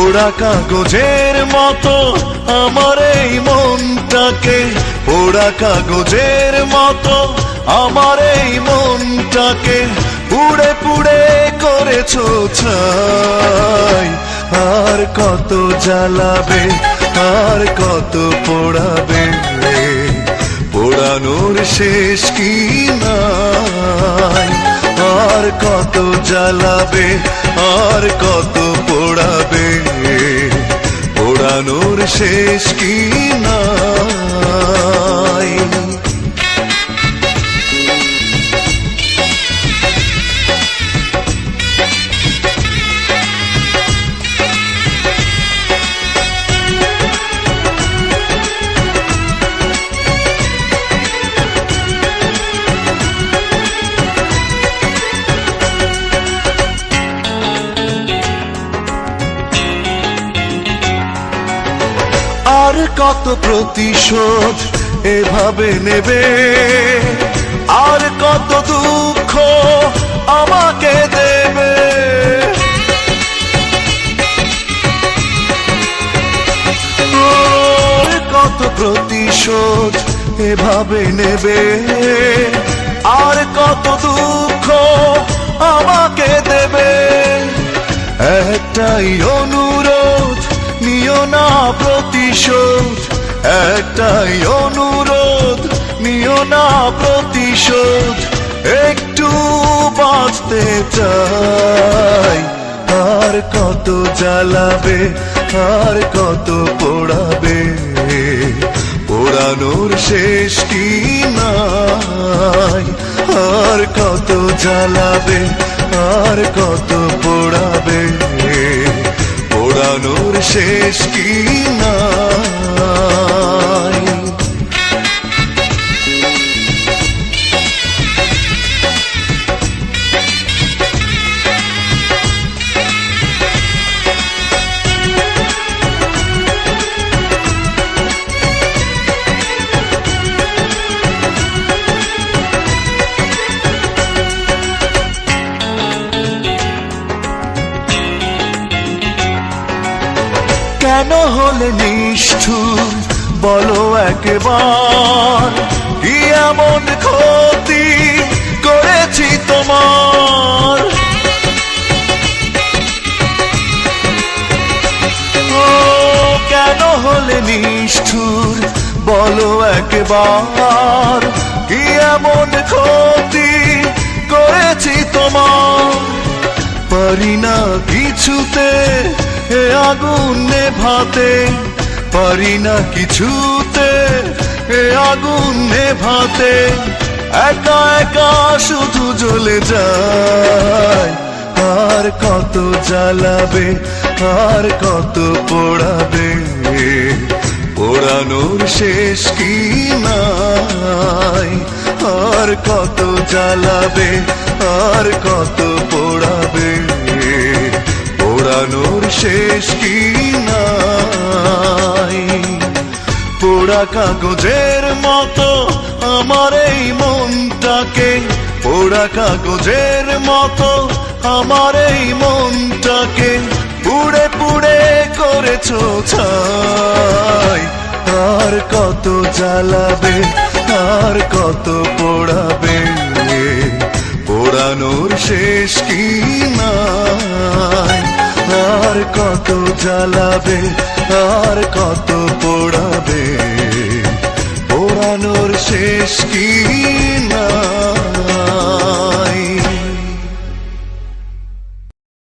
পোড়া কাগজের মতো আমার এই মনটাকে, পোড়া কাগজের মতো আমার এই মনটাকে পুড়ে পুড়ে করেছো ছাই। আর কত জ্বালাবে, আর কত পোড়াবে, পোড়ানোর শেষ কি নাই। আর কত জ্বালাবে, আর কত পোড়াবে, পোড়ানোর শেষ কি নাই। আর কত প্রতিশোধ এভাবে নেবে, আর কত দুঃখ আমাকে দেবে। আর কত প্রতিশোধ এভাবে নেবে, আর কত দুঃখ আমাকে দেবে। একটাই অনুরোধ, নিও না প্রতিশোধ, একটাই অনুরোধ, নিও না প্রতিশোধ। একটু বাঁচতে চাই। আর কত জ্বালাবে, আর কত পোড়াবে, পোড়ানোর শেষ কি নাই। আর কত জ্বালাবে, আর কত পোড়াবে, পোড়ানোর শেষ কি নাই। কেন হলে নিষ্ঠুর বলো একবার, কি এমন ক্ষতি করেছি তোমার। ও কেন হলে নিষ্ঠুর বলো একবার, কি এমন ক্ষতি করেছি তোমার। পারি না কিছুতে এ আগুন নেভাতে, পারি না কিছুতে এ আগুন নেভাতে। একা একা শুধু জ্বলে যায়। আর কত জ্বালাবে, আর কত পোড়াবে, পোড়ানোর শেষ কি নাই। আর কত জ্বালাবে, আর কত পোড়াবে, পোড়ানোর শেষ কি নাই। পোড়া কাগজের মতো আমার এই মনটাকে, পোড়া কাগজের মতো আমার এই মনটাকে পুড়ে পুড়ে করেছো ছাই। আর কত জ্বালাবে, আর কত পোড়াবে, পোড়ানোর শেষ কি নাই। আর কত জ্বালাবে, আর কত